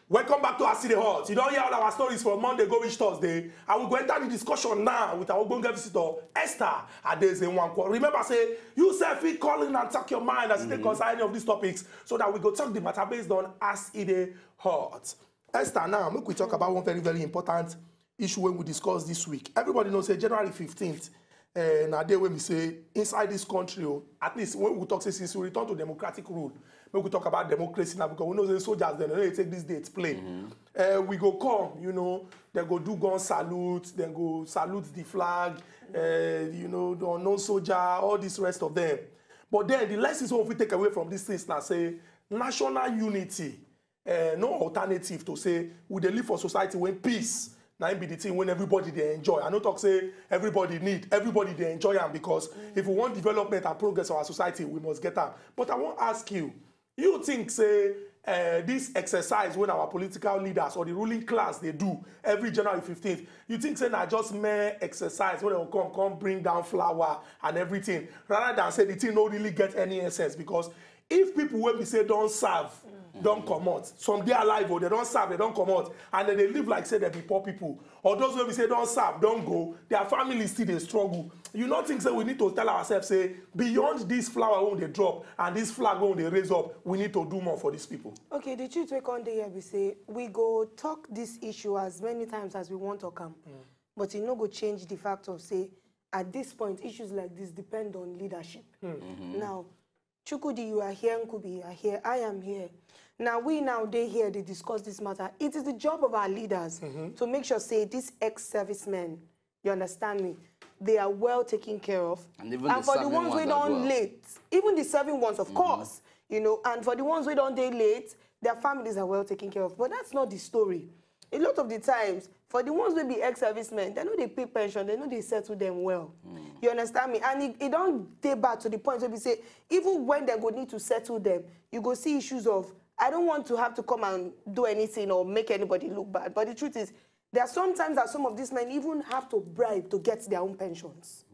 Welcome back to our City Hot. You don't hear all our stories from Monday go reach Thursday. I will go enter the discussion now with our Ogbonge visitor, Esther Adeze-Nwankwo. Remember, say, you self it calling and talk your mind as they concern any of these topics so that we go talk the matter based on as it hot. Esther, now, make we talk about one very, very important issue when we discuss this week. Everybody knows, say, January 15th, na day when we say, inside this country, at least when we talk, say, since we return to democratic rule, when we talk about democracy now, because we know the soldiers, they take this day to play. We go come, you know, they go do gun salute, they go salute the flag, you know, the unknown soldier, all this rest of them. But then the lessons we take away from these things now say, national unity, no alternative to say, we dey live for society when peace, now be the thing when everybody they enjoy. I no talk say everybody they enjoy them because if we want development and progress of our society, we must get them. But I want to ask you, you think, say, this exercise when our political leaders or the ruling class, they do every January 15th, you think, say, not just mere exercise when they will come bring down flour and everything, rather than say the thing don't really get any essence? Because if people when we say don't serve, don't come out, some they alive or they don't serve, they don't come out, and then they live like say they be poor people, or those when we say don't serve, don't go, their families still they struggle. You don't think, say, we need to tell ourselves, say, beyond this flower when they drop and this flag when they raise up, we need to do more for these people? Okay, the truth we come here, we say, we go talk this issue as many times as we want to come, but it no go change the fact of, say, at this point, issues like this depend on leadership. Now, Chukudi, you are here, Nkubi, you are here, I am here. Now, they here, they discuss this matter. It is the job of our leaders to make sure, say, these ex-servicemen, you understand me, they are well taken care of. And for the ones we don't late, even the serving ones, of course, you know, and for the ones we don't day late, their families are well taken care of. But that's not the story. A lot of the times, for the ones who be ex-servicemen, they know they pay pension, they know they settle them well. You understand me? And it don't take back to the point where we say, even when they go need to settle them, you go see issues of, I don't want to have to come and do anything or make anybody look bad. But the truth is, there are sometimes that some of these men even have to bribe to get their own pensions,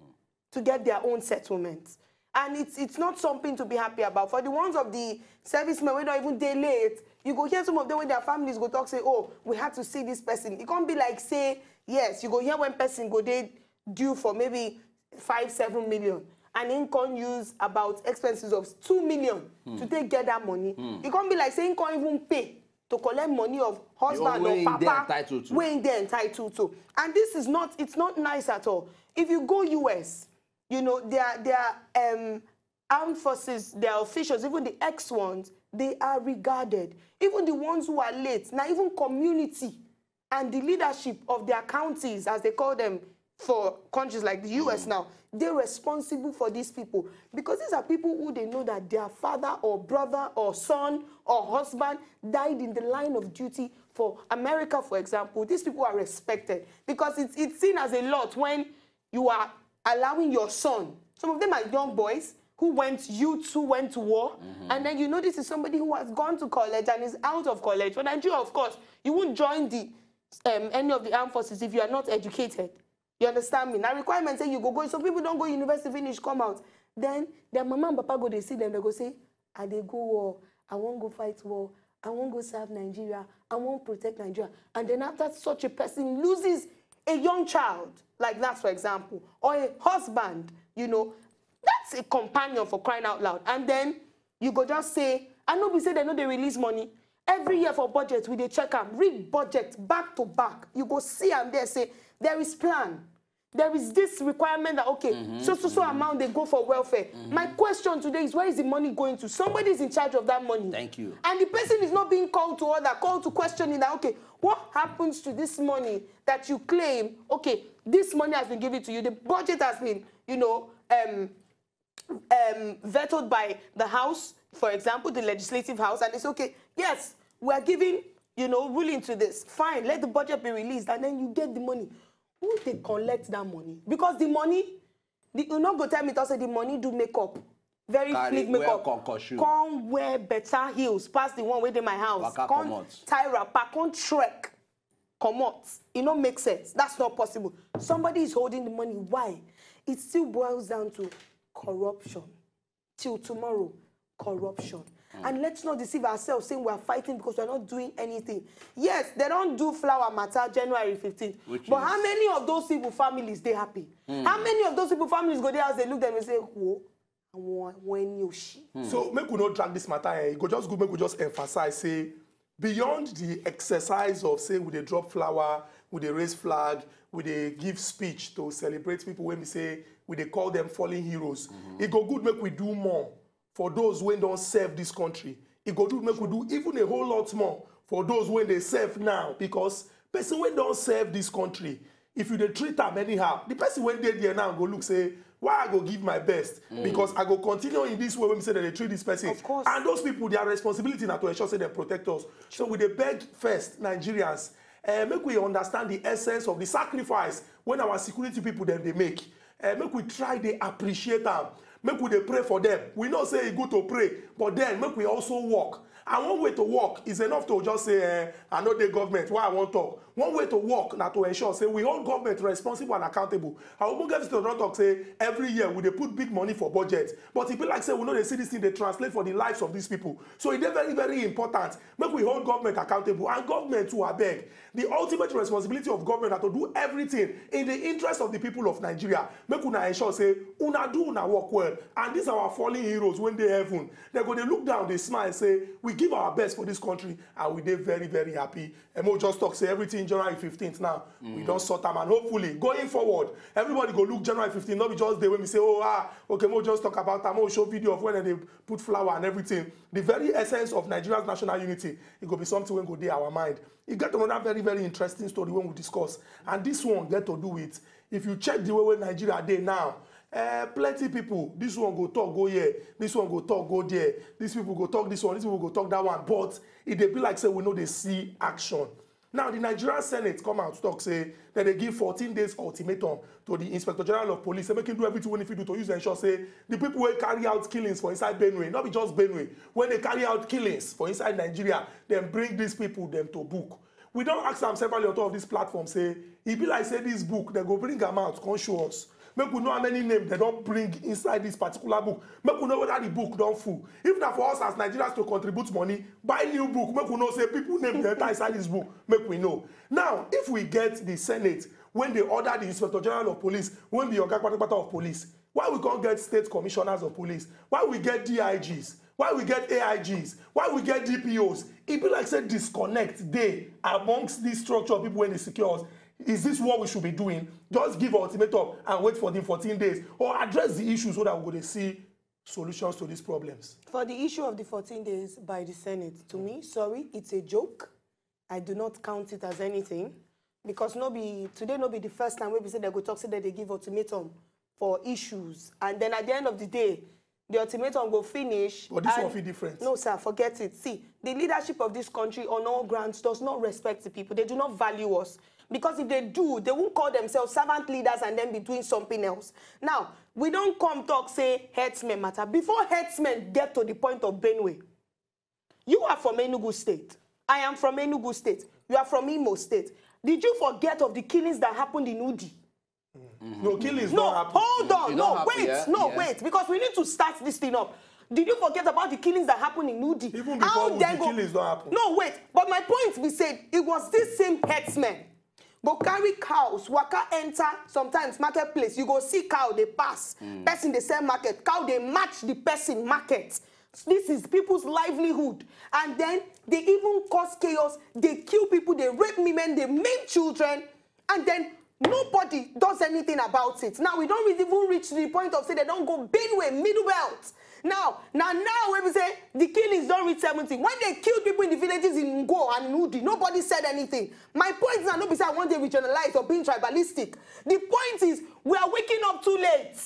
to get their own settlements. And it's not something to be happy about. For the ones of the servicemen, we don't even day late, you go hear some of them when their families go talk, say, oh, we had to see this person. It can't be like, say, yes, you go hear one person go they due for maybe 5-7 million. And then can use about expenses of 2 million to take get that money. It can't be like saying can't even pay to collect money of husband or papa when they're entitled to. And this is not, it's not nice at all. If you go US, you know, their armed forces, their officials, even the ex-ones, they are regarded. Even the ones who are late, now even community and the leadership of their counties, as they call them for countries like the US now, they're responsible for these people because these are people who they know that their father or brother or son or husband died in the line of duty for America, for example. These people are respected because it's seen as a lot when you are allowing your son. Some of them are young boys youths who went to war, and then you know this is somebody who has gone to college and is out of college. For Nigeria, of course, you won't join the any of the armed forces if you are not educated. You understand me? Now, requirements say you go. Some people don't go university, finish, come out. Then their mama and papa go, they see them, they go say, I they go war, I won't go fight war, I won't go serve Nigeria, I won't protect Nigeria. And then after such a person loses a young child, like that, for example, or a husband, you know, that's a companion for crying out loud. And then you go just say, I know we say they know they release money. Every year for budget, we they check them, read budget back to back. You go see and there say, there is plan. There is this requirement that, okay, so amount they go for welfare. My question today is, where is the money going to? Somebody is in charge of that money. Thank you. And the person is not being called to order, called to questioning that, okay, what happens to this money that you claim, okay, this money has been given to you, the budget has been, you know, vetoed by the House, for example, the Legislative House, and it's okay, yes, we are giving, you know, ruling to this. Fine, let the budget be released, and then you get the money. Who they collect that money? Because the money, you not go tell me to say the money do makeup. Very fleek makeup. Come wear better heels past the one way in my house. Come tie wrapper, come trek. Come out. It don't make sense. That's not possible. Somebody is holding the money. Why? It still boils down to corruption. Till tomorrow, corruption. And let's not deceive ourselves saying we're fighting because we're not doing anything. Yes, they don't do flower matter January 15th. But how many of those people families they happy? How many of those people families go there as they look them and say, whoa, when you she. So make we not drag this matter. Go just go make we just emphasize, say, beyond the exercise of say with they drop flower, with they raise flag, with they give speech to celebrate people when we say we they call them fallen heroes. It go good make we do more for those when don't serve this country. It go good make we do even a whole lot more for those when they serve now, because person when don't serve this country, if you they treat them anyhow, the person when they there now go look say, why I go give my best? Because I go continue in this way when we say that they treat this person. Of course. And those people, their responsibility now to ensure say they protect us. So we they beg first, Nigerians, make we understand the essence of the sacrifice when our security people then they make. Make we try they appreciate them. Make we they pray for them. We not say it's good to pray, but then make we also work. And one way to work is enough to just say, I know the government, why I want to talk. One way to work now to ensure, say, we hold government responsible and accountable. I will get to not talk, say, every year we they put big money for budget. But if people like say, we know they see this thing, they translate for the lives of these people. So it's very, very important. Make we hold government accountable. And government too, I beg. The ultimate responsibility of government are to do everything in the interest of the people of Nigeria. Make una ensure, say, una do una work well. And these are our fallen heroes when they heaven. They're going to look down, they smile, say, we give our best for this country, and we they very, very happy. And we'll just talk, say, everything January 15th now. We don't sort them, and hopefully, going forward, everybody go look January 15th, not be just there when we say, okay, we'll just talk about them, we'll show video of when they put flower and everything. The very essence of Nigeria's national unity, it will be something when go there our mind. It get another very, very interesting story when we discuss. And this one get to do with, if you check the way where Nigeria they now, plenty people, this one go talk, go here, this one go talk, go there, these people go talk this one, these people go talk that one, but it they be like say we know they see action. Now the Nigerian Senate come out to talk, say that they give 14 days ultimatum to the Inspector General of Police, and make him do everything when if you do to use ensure say the people will carry out killings for inside Benue, not be just Benue, when they carry out killings for inside Nigeria, then bring these people them to book. We don't ask them several on top of this platform, say, it be like say this book, they go bring them out, come show us. Make we know how many names they don't bring inside this particular book. Make we know whether the book don't full. If not for us as Nigerians to contribute money, buy new book. Make we know say people name they enter inside this book. Make we know. Now, if we get the Senate, when they order the Inspector General of Police, when the Oga Patapata of Police, why we can't get state commissioners of police? Why we get DIGs? Why we get AIGs? Why we get DPOs? It be like say disconnect they amongst this structure of people when they secure us. Is this what we should be doing? Just give an ultimatum and wait for the 14 days, or address the issue so that we're going to see solutions to these problems. For the issue of the 14 days by the Senate, to me, sorry, it's a joke. I do not count it as anything, because today no be the first time we say they go talk, say that they give ultimatum for issues, and then at the end of the day, the ultimatum will finish. But this one feel different. No, sir, forget it. See, the leadership of this country on all grounds does not respect the people. They do not value us. Because if they do, they won't call themselves servant leaders and then be doing something else. Now, we don't come talk, say, herdsmen matter. Before herdsmen get to the point of Benue, you are from Enugu State. I am from Enugu State. You are from Imo State. Did you forget of the killings that happened in Udi? No, killings don't happen. Hold on. No, wait. Wait. Because we need to start this thing up. Did you forget about the killings that happened in Udi? Even before the killings don't happen. No, wait. But my point, we said, it was this same herdsmen. Go carry cows, waka enter, sometimes marketplace, you go see cow, they pass. Person they sell market, cow they match the person market. This is people's livelihood. And then they even cause chaos, they kill people, they rape women, they maim children, and then nobody does anything about it. Now we don't even reach to the point of say they don't go Benue, middle belt. Now when we say the killings don't reach 70, when they killed people in the villages in Ngo and Nudi, nobody said anything. My point is not to say I want to regionalize or being tribalistic. The point is we are waking up too late.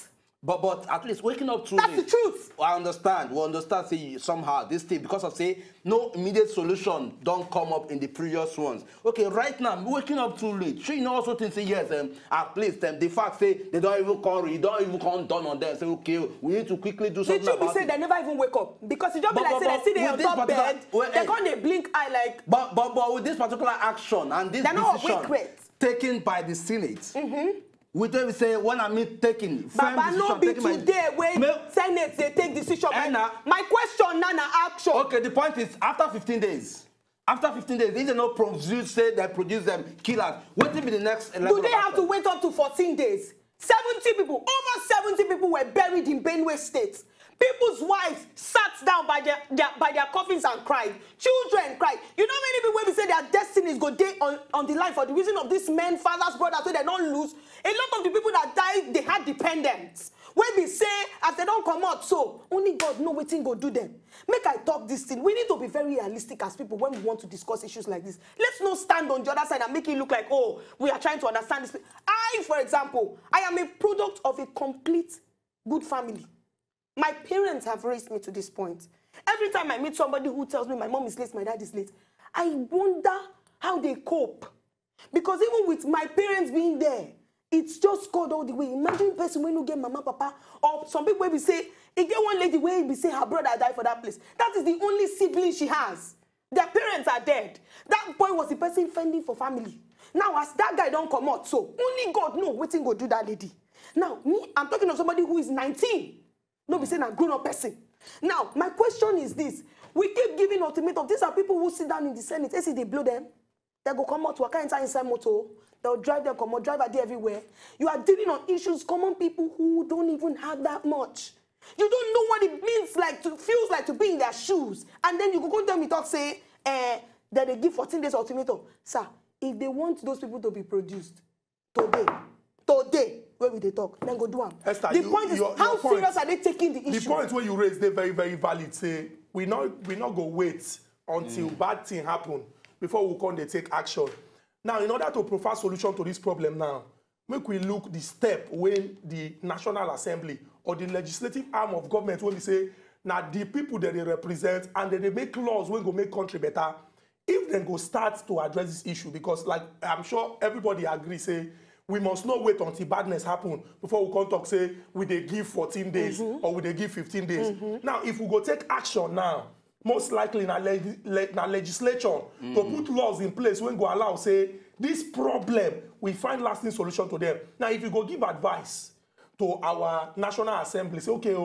But at least waking up too late. That's the truth. I understand. We understand say somehow this thing because of say no immediate solution don't come up in the previous ones. Okay, right now waking up too late. Sure, you know also think say yes, at least the fact say they don't even come down on them. Say okay, we need to quickly do something about it. Say they never even wake up because it just be like say they see they on top bed, they can't blink eye like. But with this particular action and this decision taken by the Senate. We don't say when I mean taking. Baba, no be today when Senate they take decision. My question, Nana, action. Okay, the point is after 15 days. After 15 days, if they not produce, say they produce them killers. What will be the next level? Do they have to wait up to 14 days? 70 people, over 70 people were buried in Benue State. People's wives sat down by their coffins and cried. Children cried. You know many people when we say their destinies go day on the line for the reason of these men, fathers, brothers, so they don't lose. A lot of the people that died, they had dependents. When we say, as they don't come out, so only God know what thing go do them. Make I talk this thing. We need to be very realistic as people when we want to discuss issues like this. Let's not stand on the other side and make it look like, oh, we are trying to understand this. I, for example, I am a product of a complete good family. My parents have raised me to this point. Every time I meet somebody who tells me my mom is late, my dad is late, I wonder how they cope. Because even with my parents being there, it's just God all the way. Imagine a person when you get mama, papa, or some people will be say, if get one lady where be say her brother died for that place. That is the only sibling she has. Their parents are dead. That boy was the person fending for family. Now, as that guy don't come out, so only God know what thing go do that lady. Now, me, I'm talking to somebody who is 19. No, be saying a grown-up person. Now, my question is this. We keep giving ultimatum. These are people who sit down in the Senate. They see they blow them. They go come out to a inside motor. They'll drive them, come out, drive a day everywhere. You are dealing on issues, common people who don't even have that much. You don't know what it means like to, feels like to be in their shoes. And then you go tell me, talk, say, that they give 14 days ultimatum. Sir, if they want those people to be produced today, where will they talk? Then go do them. Esther, the point is, how serious are they taking the issue? The point where you raise, they're very, very valid. Say, we not go wait until bad thing happen before we come they take action. Now, in order to provide solution to this problem now, make we look the step when the National Assembly or the legislative arm of government when we say, now the people that they represent and they make laws when go make country better, if they go start to address this issue, because like I'm sure everybody agree, say, we must not wait until badness happen before we can talk, say, we they give 14 days or we they give 15 days. Now, if we go take action now, most likely in a legislation to put laws in place when go allow, say, this problem, we find lasting solution to them. Now, if you go give advice to our National Assembly, say, okay,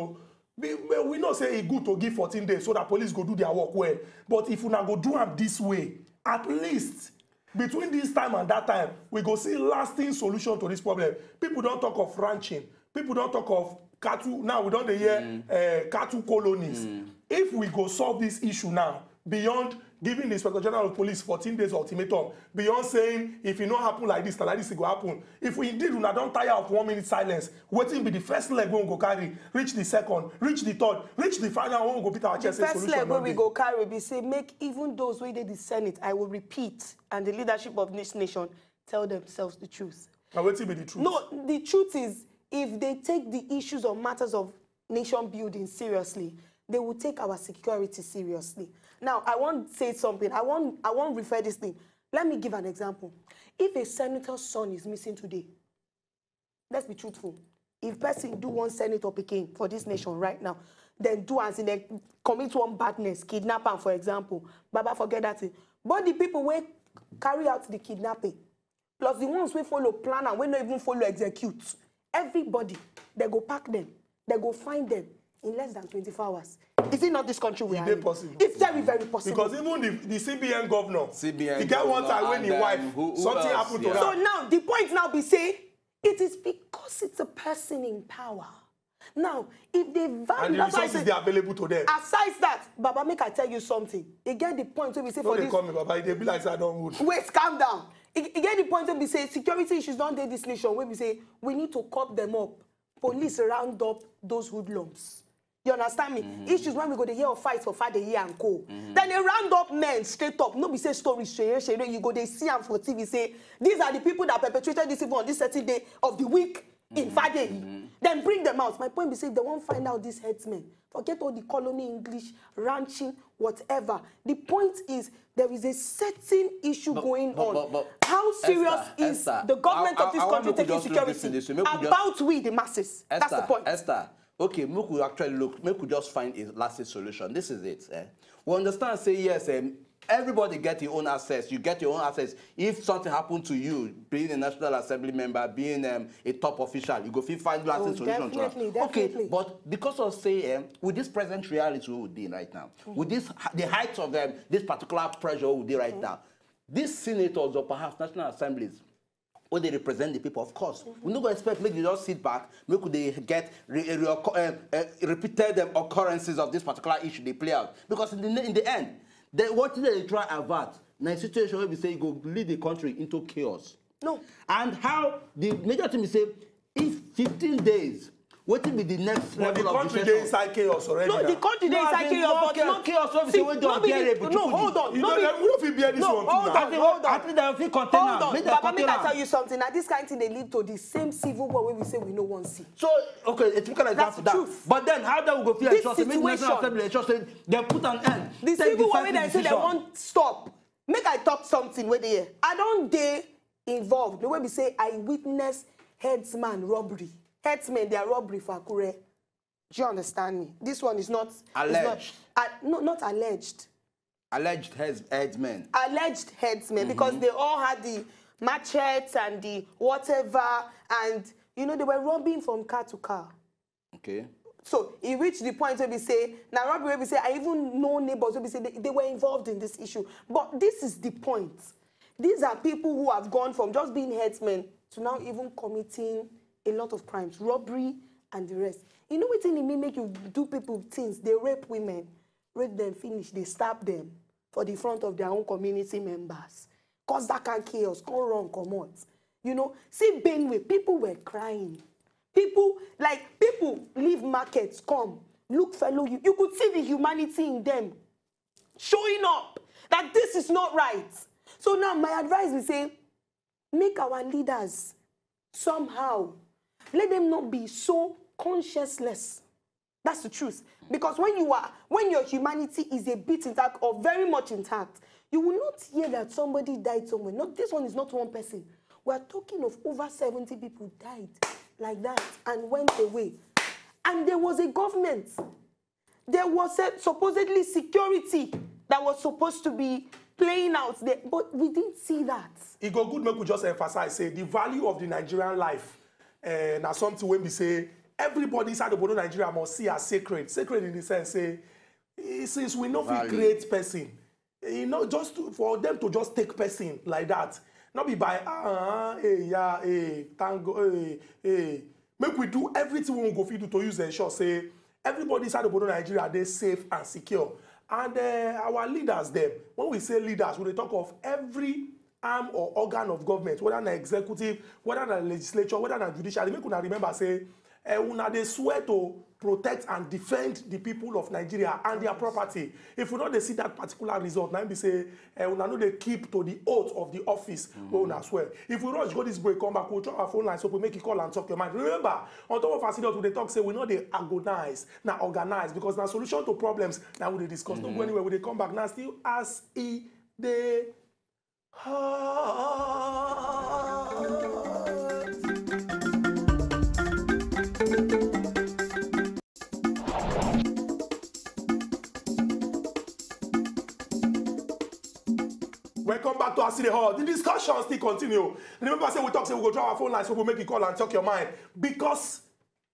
we know say it's good to give 14 days so that police go do their work well. But if we now go do them this way, at least between this time and that time, we go see lasting solution to this problem. People don't talk of ranching. People don't talk of cattle. Now we don't hear cattle colonies. If we go solve this issue now, beyond giving the Inspector General of Police 14 days ultimatum, beyond saying if it not happen like this it will happen. If we indeed don't tire of 1 minute silence, waiting be the first leg when we go carry, reach the second, reach the third, reach the final when we go beat our chest. The first leg when we go carry, we say make even those who did the Senate, I will repeat, and the leadership of this nation tell themselves the truth. Now waiting be the truth. No, the truth is if they take the issues or matters of nation building seriously, they will take our security seriously. Now, I want to say something. I want to refer this thing. Let me give an example. If a senator's son is missing today, let's be truthful. If person do one senator picking for this nation right now, then do as in they commit one badness, kidnapping, for example. Baba, forget that thing. But the people will carry out the kidnapping, plus the ones we follow plan and we not even follow execute, everybody, they go pack them, they go find them in less than 24 hours. Is it not this country we are in? Possible. It's very, very possible. Because even the CBN governor, he got one time when his wife, something happened to her. So now, the point now be say, it is because it's a person in power. Now, if they value... And the resources they are available to them. Aside that, Baba, make I tell you something. Again, the point where we say for this... Don't call me, Baba. They be like, I don't would. Wait, calm down. Again, the point where we say security issues don't take this nation, where we say we need to cut them up. Police round up those hoodlums. You understand me? Issues when we go to hear of fights for 5 a year and co. Then they round up men straight up. No, we say stories, share. You go, they see them for TV, say, these are the people that perpetrated this evil on this certain day of the week in 5 days. Then bring them out. My point be say, they won't find out these headsmen. Forget all the colony English, ranching, whatever. The point is, there is a certain issue going on. How serious is the government of this country taking security about we, the masses? That's the point. Esther. Okay, make we just find a lasting solution. This is it. We understand, say, yes, everybody get your own access. You get your own access. If something happened to you, being a National Assembly member, being a top official, you go find lasting solution. Definitely. Okay, but because of say, with this present reality we would deal right now, with this the height of this particular pressure we deal right now, these senators or perhaps National Assemblies, when they represent the people, of course, we're not going to expect make they just sit back, make they get repeated occurrences of this particular issue they play out. Because in the end, what they try to avert, in a situation where we say go lead the country into chaos. No. And how the major thing is say, if 15 days, what will be the next level of the country inside chaos already? No, the country is inside chaos, but not chaos. No, hold on. You don't feel bear this one. Hold on. At least they feel container. Hold on. Baba, make I tell you something. Now, this kind of thing, they lead to the same civil war where we say we no one see. So, okay, it's because like That's that. truth. But then, how that will go feel This like National Assembly, they put an end. The civil war where they say they won't stop. Make I talk something where they I don't dare involved. The way we say I witness headsman robbery. Headsmen, they are robbery for Akure. Do you understand me? This one is not alleged. Not alleged. Alleged headsmen. Alleged headsmen, because they all had the machetes and the whatever, and you know they were robbing from car to car. Okay. So it reached the point where we say, now robbery where we say, I even know neighbors where we say they were involved in this issue. But this is the point. These are people who have gone from just being headsmen to now even committing a lot of crimes, robbery and the rest. You know what it may make you do people things? They rape women, rape them, finish, they stab them for the front of their own community members. Cause that kind of chaos, come wrong, come out. You know, see Benue, people were crying. People leave markets, come, look fellow you. You could see the humanity in them showing up that this is not right. So now my advice is say, make our leaders somehow, let them not be so conscienceless. That's the truth. Because when your humanity is a bit intact or very much intact, you will not hear that somebody died somewhere. Not, this one is not one person. We're talking of over 70 people died like that and went away. And there was a government. There was supposedly security that was supposed to be playing out there, but we didn't see that. It go good, make we just emphasize, say, the value of the Nigerian life. Now something when we say, everybody inside the border Nigeria must see as sacred. Sacred in the sense, say, since we know we create person, you know, just for them to just take person like that, not be by, tango, make we do everything we go fit to use the ensure, say, everybody inside the border Nigeria, they safe and secure. And our leaders, them, when we say leaders, we talk of every arm or organ of government, whether an executive, whether an legislature, whether an judiciary. Make una remember, say, una they swear to protect and defend the people of Nigeria and their property. If we not they see that particular result, now we say, una know they keep to the oath of the office where una swear. If we rush go this break, come back, we'll drop our phone line so we make a call and talk your mind. Remember, on top of us, we talk, say, we know they agonize, now organize, because now solution to problems, now we discuss. Don't go anywhere, we they come back now still as they welcome back to our city hall. The discussion still continue. Remember, say we talk, say we go draw our phone lines, so we'll make a call and talk your mind. Because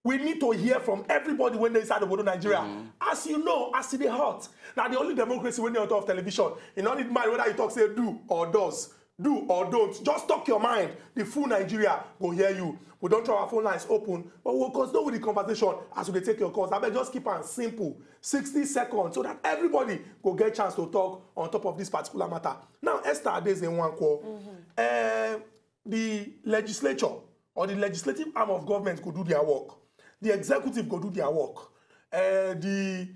we need to hear from everybody when they inside the border Nigeria. As you know, as city hot. Now the only democracy when you're on top of television, you don't need mind whether you talk, say do or does. Do or don't. Just talk your mind. The full Nigeria will hear you. We don't try our phone lines open, but we'll continue with the conversation as we take your calls. I bet just keep it simple, 60 seconds, so that everybody will get a chance to talk on top of this particular matter. Now, Esther, there's in one call. The legislature or the legislative arm of government could do their work. The executive could do their work. The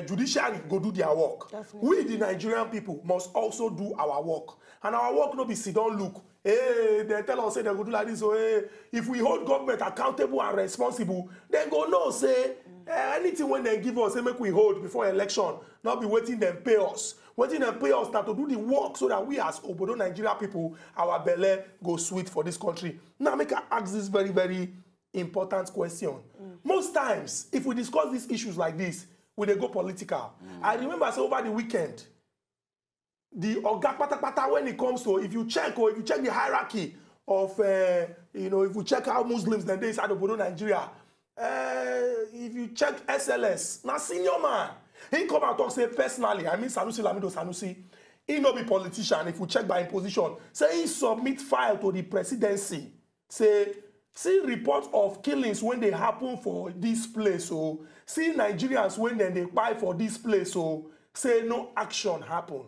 judiciary go do their work. Definitely. We, the Nigerian people, must also do our work. And our work no be sit down look. Hey, they tell us say they go do like this. So hey, if we hold government accountable and responsible, then go no say anything when they give us, say make we hold before election, not be waiting them pay us. Waiting them pay us now to do the work so that we as Obodo Nigeria people, our belly go sweet for this country. Now make I ask this very, very important question. Most times, if we discuss these issues like this, we they go political. I remember say over the weekend, the oga patapata when it comes to, if you check the hierarchy of you know, if you check how Muslims then they inside of Nigeria, if you check SLS, now senior man, he come and talk say personally, I mean Sanusi Lamido Sanusi, he no be politician. If you check by imposition, say he submit file to the presidency, say see report of killings when they happen for this place, so see Nigerians when then they buy for this place, so say no action happen.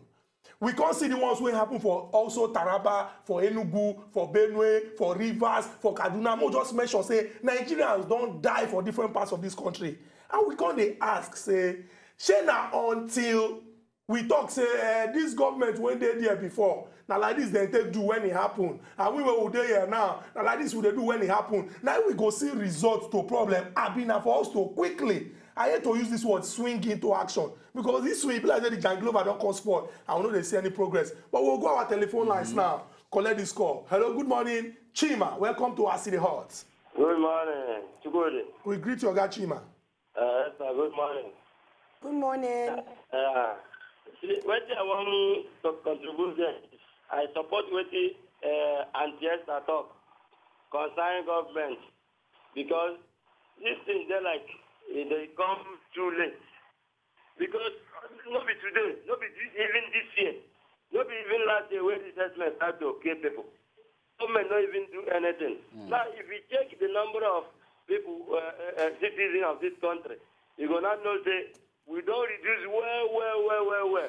We can't see the ones wey happen for also Taraba, for Enugu, for Benue, for Rivers, for Kaduna. Mo just mention say Nigerians don't die for different parts of this country. And we can't dey ask say, shey na until we talk say this government when they there before, now like this they take do when it happen. And we were there here now like this we dey do when it happen. Now we go see results to problem. Abi na for us to quickly, I hate to use this word, swing into action. Because this way, people like the Janglover don't cause sport. I don't know they see any progress. But we'll go our telephone lines now. Collect this call. Hello, good morning. Chima, welcome to our city hot. Good morning. Good. We greet your guy, Chima. Good morning. Good morning. What I want to contribute there, I support what the anti-Esther talk concerning government. Because these things, they're like, they come too late. Because not be today, not be even this year, not be even last year when this assessment started to kill people. Government not even do anything. Now, if we check the number of people, citizens of this country, you go not know say we don't reduce well.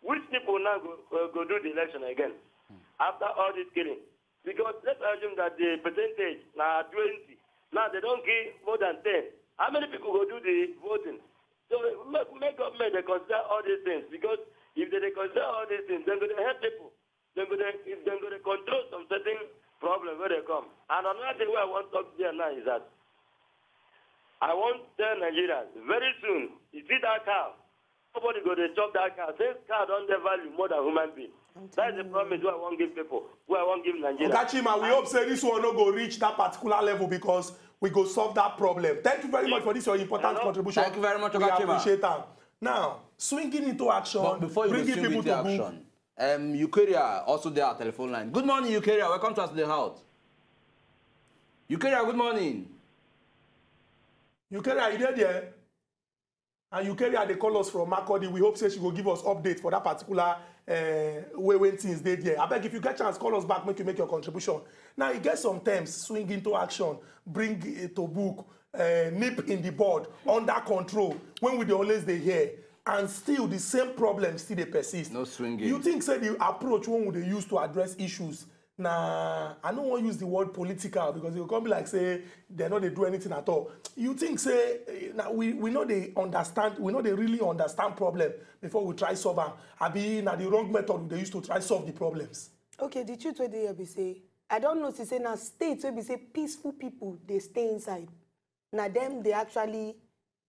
Which people now go do the election again after all this killing? Because let's assume that the percentage now 20, now they don't give more than 10. How many people go do the voting? So make government they consider all these things, because if they consider all these things, they're going to help people. They're going to control some certain problems where they come. And another thing where I want to talk there now is that I want to tell Nigerians, very soon, you see that cow, nobody go to chop that cow. This cow don't have value more than human beings. That's the promise who I want to give people, who I want to give Nigerians. Okay, Chima, we hope say this one no go reach that particular level, because we go solve that problem. Thank you very much for this your important contribution. Thank you very much, we Chima. appreciate that. Now, swinging into action, but before you bringing swing people into to action, Eukaria also there at telephone line. Good morning, Eukaria. Welcome to us the house. Eukaria, good morning. Eukaria, you there? And Eukaria, they call us from Makodi. We hope say she will give us update for that particular way when things they there. I beg if you get chance, call us back, make you make your contribution. Now, you get some terms, swing into action, bring it to book, nip in the bud, under control, when we dey always dey hear, and still the same problem still they persist. No swinging. You think say the approach one would they use to address issues? Nah, I don't want to use the word political, because it will come be like say they know they do anything at all. You think say now we know they understand, we know they really understand problem before we try solve them. I be now the wrong method they use to try solve the problems. Okay, the truth where they be say, I don't know to say now states where be say peaceful people they stay inside. Now them they actually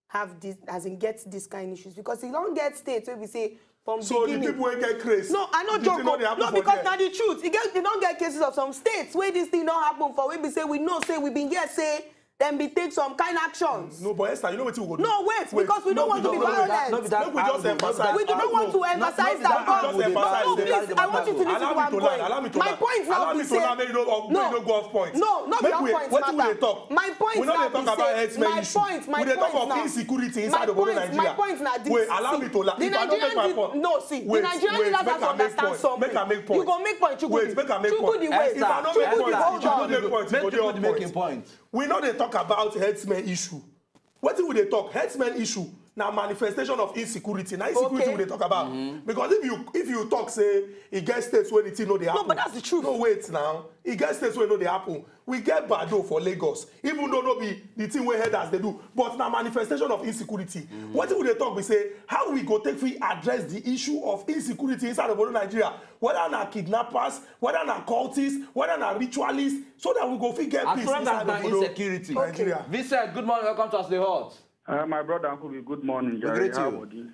have this, as in get this kind of issues, because you don't get states where we say from so beginning. The people will get crazy. No, I know joke. No, because now the truth, you don't get cases of some states where this thing don't happen for. We be say we know say we been here say then be take some kind of actions. No, but Esther, you know what you will do? No, wait, because we don't want to be violent. We just emphasize. We do not want to emphasize that. No, please, I want you to listen to one point. Allow me to my point now be say no go off point. No, not the off point. What will they talk? My point now be say my point. We dey talk of insecurity inside of Nigeria. My point now this. Wait, allow me to. The Nigerian no see. The Nigerian leaders have to understand something. Make a make point. You go make point. Wait, make a make point. If I don't make point, you go make point. We know they talk about herdsmen issue. What do they talk? Herdsmen issue. Now manifestation of insecurity. Now insecurity they talk about. Because if you talk, say, it gets states where the thing know they happen. No, but that's the truth. No, wait now. It gets states where know they happen. We get Bado for Lagos. Even though no be the thing where headers they do. But now manifestation of insecurity. What do they talk? We say, how we go take we address the issue of insecurity inside of Nigeria? Whether na kidnappers, whether na cultists, whether na ritualists, so that we go fit get peace inside of insecurity. Nigeria. Vincent, good morning. Welcome to us the hot. My brother Uncle, good morning. We greet you.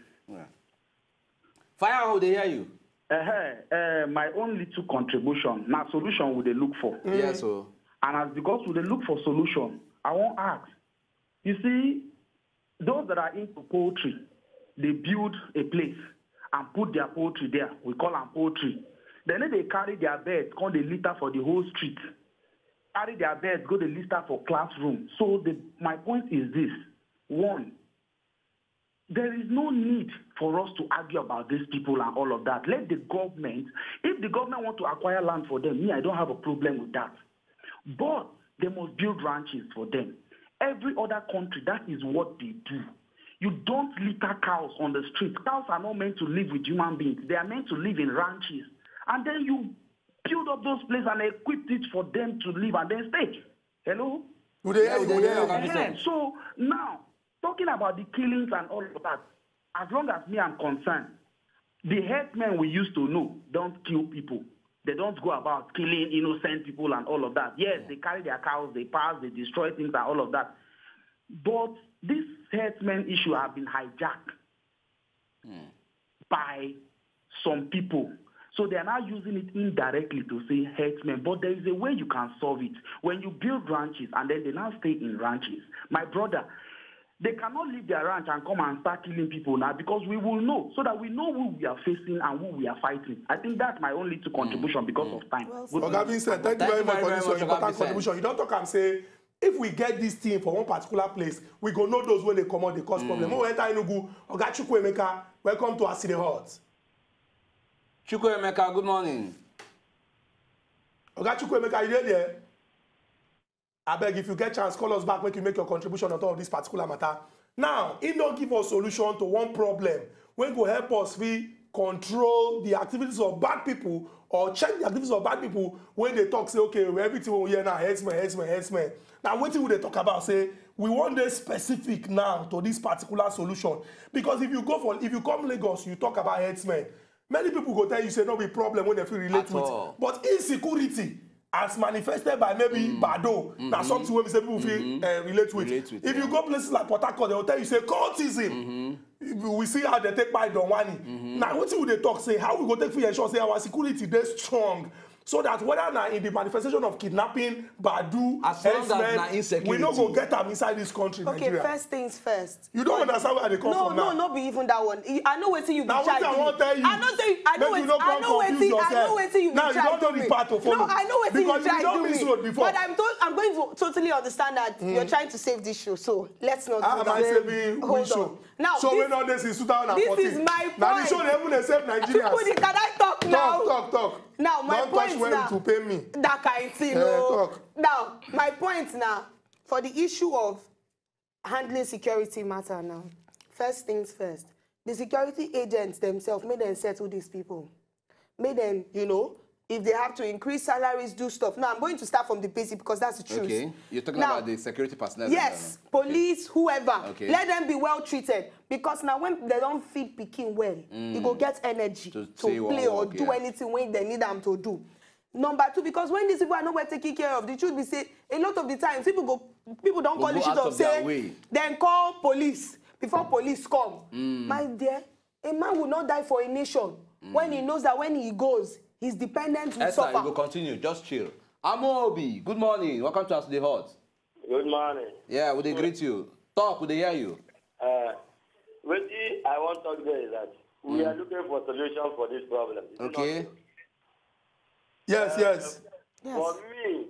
Fire, how they hear you? My own little contribution. Now, solution would they look for? Yes, so. And as because we look for solution, I won't ask. You see, those that are into poultry, they build a place and put their poultry there. We call them poultry. Then they carry their beds, come they litter for the whole street. Carry their beds, go the litter for classroom. So my point is this. One, there is no need for us to argue about these people and all of that. Let the government, if the government want to acquire land for them, I don't have a problem with that. But they must build ranches for them. Every other country, that is what they do. You don't litter cows on the street. Cows are not meant to live with human beings. They are meant to live in ranches. And then you build up those places and equip it for them to live and then stay. Hello? So now, talking about the killings and all of that, as long as me I'm concerned, the headsmen we used to know don't kill people. They don't go about killing innocent people and all of that. Yes, they carry their cows, they pass, they destroy things and all of that. But this headsmen issue have been hijacked by some people. So they are now using it indirectly to say headsmen. But there is a way you can solve it. When you build ranches and then they now stay in ranches. My brother, they cannot leave their ranch and come and start killing people now because we will know, so that we know who we are facing and who we are fighting. I think that's my only contribution because of time. Well, Vincent, thank you very much for this important contribution. You don't talk and say, if we get this team for one particular place, we go know those when they come out, they cause problem. When we enter Enugu, Oga Chukwuemeka, welcome to our city hut. Chukwuemeka, good morning. Oga Chukwuemeka, you there? I beg, if you get chance, call us back, make you make your contribution on top of this particular matter. Now, it don't give us solution to one problem. When go help us, we control the activities of bad people or check the activities of bad people when they talk, say, okay, everything we hear now, headsman. Now, what will they talk about? Say, we want this specific now to this particular solution. Because if you come Lagos, you talk about headsmen. Many people go tell you, say, no be problem when they feel relate with. But insecurity, as manifested by maybe Bado, that's something where we say people feel relate with. If you go places like Port Harcourt, they will tell you, say, cultism. We see how they take by Donwani. Now, what will they talk, say, how we go take for ensure, say, our security, they're strong. So that whether now in the manifestation of kidnapping, Badu, we don't go get them inside this country, okay, Nigeria. First things first. You don't understand where they come from now. No, not be even that one. I know what you be now, charging. I won't tell you. I know what you be charging. Now, you don't know the part to follow. No, I know what you be charging me. Before. But I'm going to totally understand that you're trying to save this show. So let's not do that. Am I saving which show? Now, so when all this is 2014. This is my point. Now, the show they even save Nigerians. Can I talk now? Talk. Now, my point now. To pay me. That kind of thing. Now, my point now, for the issue of handling security matter now, first things first, the security agents themselves, may them settle these people. May them, if they have to increase salaries, do stuff. Now, I'm going to start from the basic because that's the truth. Okay. You're talking about the security personnel? Yes. Police, whoever. Okay. Let them be well treated. Because now when they don't feed Peking well, they go get energy to play or do anything when they need them to do. Number two, because when these people are not well taken care of, the truth be say, a lot of the times, people don't call the shit up, say, then call police before police come. My dear, a man will not die for a nation when he knows that when he goes, his dependents will suffer. You will continue. Just chill. Amobi, good morning. Welcome to us the hot. Good morning. Yeah, would they greet you? Talk, would they hear you? What I want to talk about is that we are looking for solution for this problem. Okay. Yes. For me,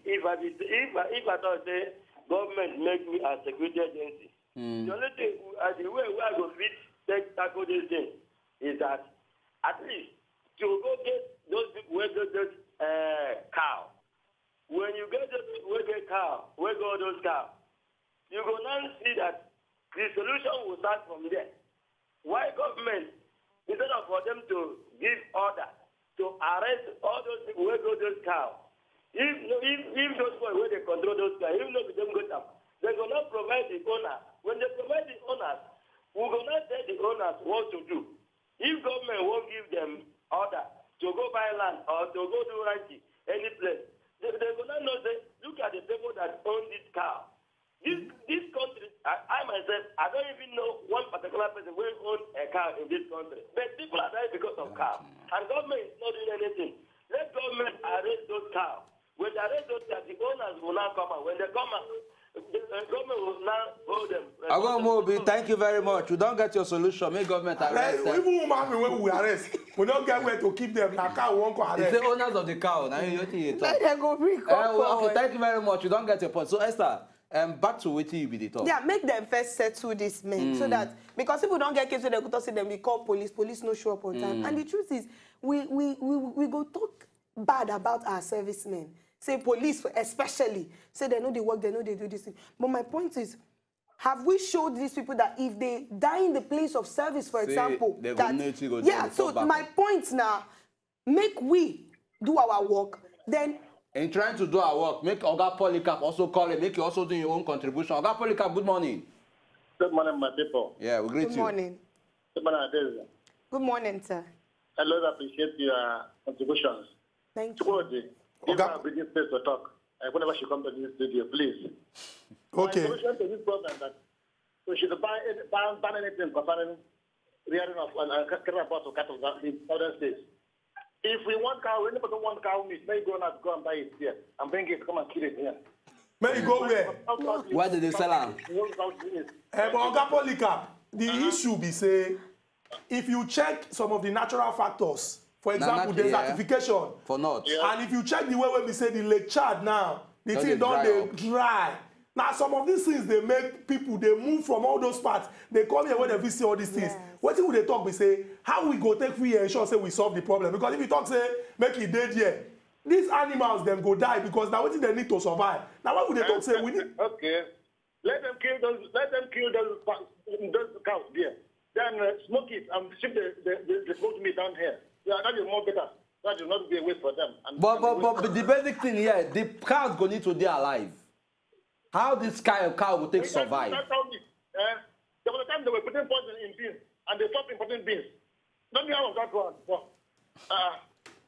if I thought the government make me a security agency, the only thing, the way we are going to tackle this thing is that at least to go get those people who get those cow. When you get those people who get cow, where go those cow, you go now see that the solution will start from there. Why government, instead of for them to give order to arrest all those people who go those cow, if those boys where they control those cow, even though they don't go down, they will not provide the owner. When they provide the owners, we will not tell the owners what to do. If government won't give them order to go buy land or to go do ranching any place, they will not know. Look at the people that own this cow. This country, I myself, I don't even know one particular person who owns a cow in this country. But people are dying because of cow. And government is not doing anything. Let government arrest those cows. When they arrest those cows, the owners will not come out. When they come out, government will now hold them. Mobi, thank you very much. We don't get your solution. Make government arrest them. Even when we arrest, we don't get where to keep them. Now cow won't arrest. It's the owners of the cow. Now you think Let them go bring okay, thank you very much. You don't get your point. So Esther, back to what you be the talk. Yeah, make them first settle this men so that because people don't get cases, they go to see them. We call police no show up on time. And the truth is, we go talk bad about our servicemen. Say police especially say they know they work, they know they do this thing. But my point is, have we showed these people that if they die in the place of service, for example, that, so my point now, make we do our work, then. In trying to do our work, make Oga Polycarp also call it, make you also do your own contribution. Oga Polycarp, good morning. Good morning, my people. Yeah, we greet you. Good morning. Good morning, Adele. Good morning, sir. I love appreciate your contributions. Thank you. Give her a breathing space to talk. Whenever she comes to this studio, please. Okay. My solution to this problem is that we should ban anything concerning rearing of and cattle of cattle in southern states. If we want cow, anybody don't want cow meat, may go and buy it here and bring it, come and kill it here. May you go where? Where did they sell them? But Oga Polycarp, the issue be say, if you check some of the natural factors, for example, desertification. For not. Yeah. And if you check the way when we say the Lake Chad now, the thing don't dry. Now some of these things they make people they move from all those parts. They come here when they visit all these things. What would they talk? We say how we go take free ensure say we solve the problem, because if you talk say make it dead here, these animals them go die because now what they need to survive. Now why would they talk say we need? Okay, let them kill those cows there. Then smoke it and ship the smoked meat down here. Yeah, that is more better. That will not be a waste for them. But the basic thing here, the cows go need to be alive. How this kind of cow will take survive? That's how it. There was a time they were putting poison in beans, and they stopped importing beans. Don't be out of that one.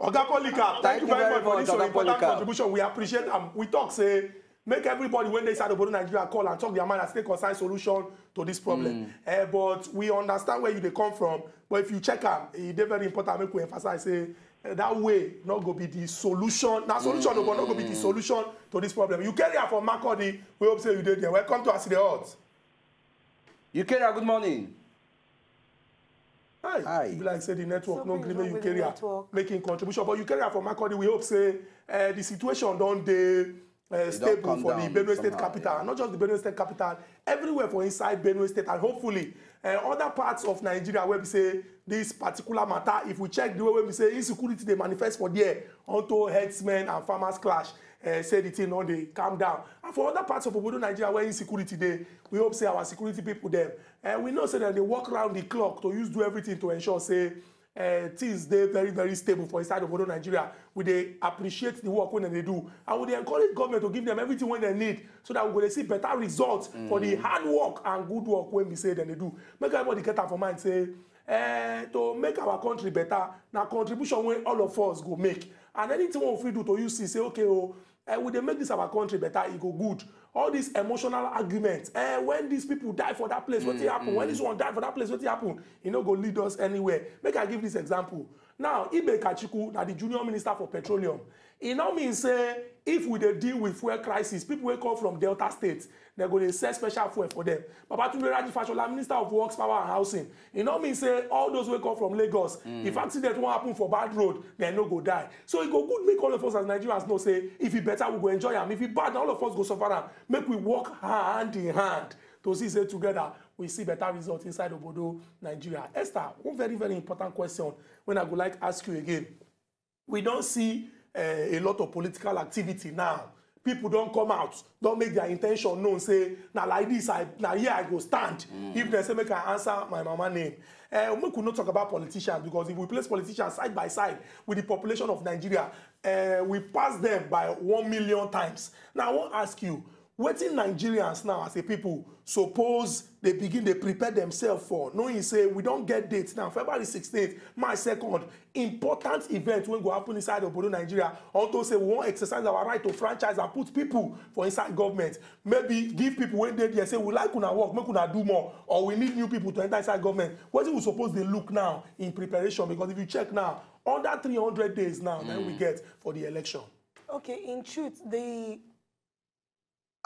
Oga Polycarp, thank you very much for this important contribution. We appreciate we talk say make everybody when they start about Nigeria call and talk their mind and stay concerned solution to this problem. But we understand where they come from. But if you check them, it's very important. Make we emphasize say that way not go be the solution. That solution will not go be the solution to this problem. You carry her from Makodi. We hope say you did there. Welcome to us the odds. You carry her. Good morning. Hi. People like say the network no agree you carry her making contribution. But you carry her from Makodi. We hope say the situation don't stable for the Benue State capital, and not just the Benue State capital, everywhere for inside Benue State, and hopefully other parts of Nigeria where we say this particular matter, if we check the way we say insecurity they manifest for there, onto herdsmen and farmers clash, say the thing on they calm down. And for other parts of Nigeria where insecurity they, we hope say our security people them, we know say that they work around the clock to do everything to ensure say things they very, very stable for inside of Nigeria. We they appreciate the work when they do, and we they encourage government to give them everything when they need, so that we will see better results for the hard work and good work when we say then they do. Make everybody get out for mind say to make our country better. Now contribution when all of us go make, and anything we do to use say okay we they make this our country better, it go good. All these emotional arguments, when these people die for that place, what happen? When this one die for that place, what happen? You know, go lead us anywhere. Make I give this example. Now, Ibe Kachiku, now the junior minister for petroleum, it now means say if we dey deal with fuel crisis, people will come from Delta State, they're going to sell special fuel for them. Babatunde Raji Fashola, Minister of Works, Power and Housing, it now means say all those will come from Lagos. If accident won't happen for bad road, they no go die. So it go good make all of us as Nigerians know say if it better we go enjoy them. If it bad, all of us go suffer them. Make we work hand in hand to see say together we see better results inside Obodo, Nigeria. Esther, one very, very important question when I would like to ask you again. We don't see a lot of political activity now. People don't come out, don't make their intention known, say, now like this, now here I go stand. If they say, make I answer my mama name. We could not talk about politicians, because if we place politicians side by side with the population of Nigeria, we pass them by 1 million times. Now, I want to ask you, what in Nigerians now as a people suppose they begin to prepare themselves for, knowing say we don't get dates now, February 16th, March 2nd, important event when go happen inside of Nigeria, also say we want to exercise our right to franchise and put people for inside government, maybe give people when they there say we like una work, make una do more, or we need new people to enter inside government. What do we suppose they look now in preparation? Because if you check now, under 300 days now, then we get for the election. Okay, in truth,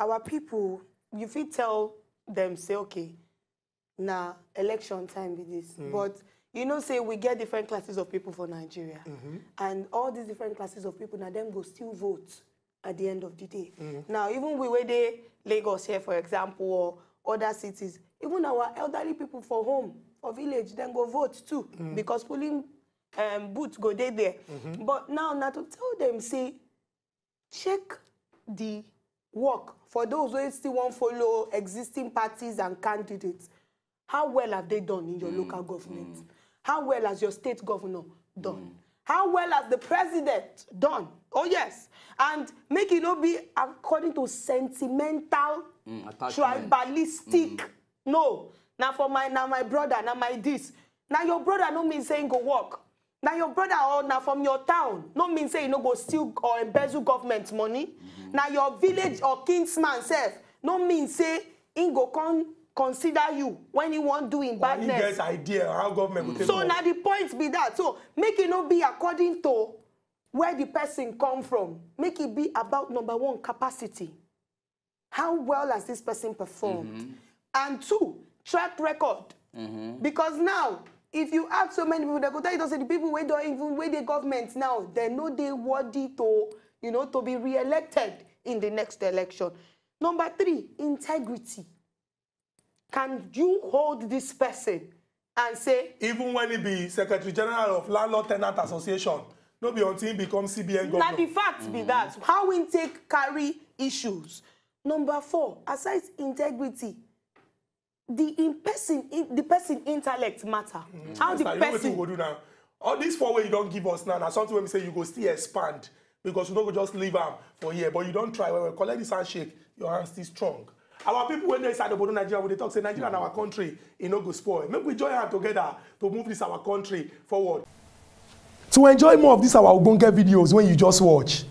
our people you fit tell them, say, okay, now election time be this. But you know, say we get different classes of people for Nigeria. And all these different classes of people, now them go still vote at the end of the day. Now, even we where they Lagos here, for example, or other cities, even our elderly people for home or village, then go vote too. Because polling booths go there. But now to tell them, say, check the work for those who still want to follow existing parties and candidates. How well have they done in your local government? How well has your state governor done? How well has the president done? Oh, yes. And make it not be according to sentimental, tribalistic. No. Now for my brother, now my this. Now your brother no mean saying go work. Now your brother or now from your town no mean say you no go steal or embezzle government money. Now your village or kinsman self no mean say in go consider you when you want doing badness. He gets idea how government will take so now the point be that. So make it not be according to where the person come from. Make it be about number one, capacity. How well has this person performed? And two, track record. Because now, if you ask so many people, they go tell you, the people who don't even where the government now, they know they worthy to, you know, to be re-elected in the next election. Number three, integrity. Can you hold this person and say... Even when he be Secretary General of Landlord Tenant Association, no be until he becomes CBN governor. Now the fact be that, how we take carry issues. Number four, aside integrity, the person intellect matter. How the person... Go do now. All these 4 ways you don't give us now, now something when we say you go still expand, because you don't go just leave them for here, but you don't try. When we collect this handshake, your hand still strong. Our people, when they inside the border Nigeria, when they talk, say Nigeria and our country, it no go spoil. Maybe we join hands together to move this our country forward. To enjoy more of these our Ogbonge videos when you just watch,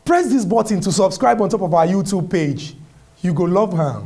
press this button to subscribe on top of our YouTube page. You go love her.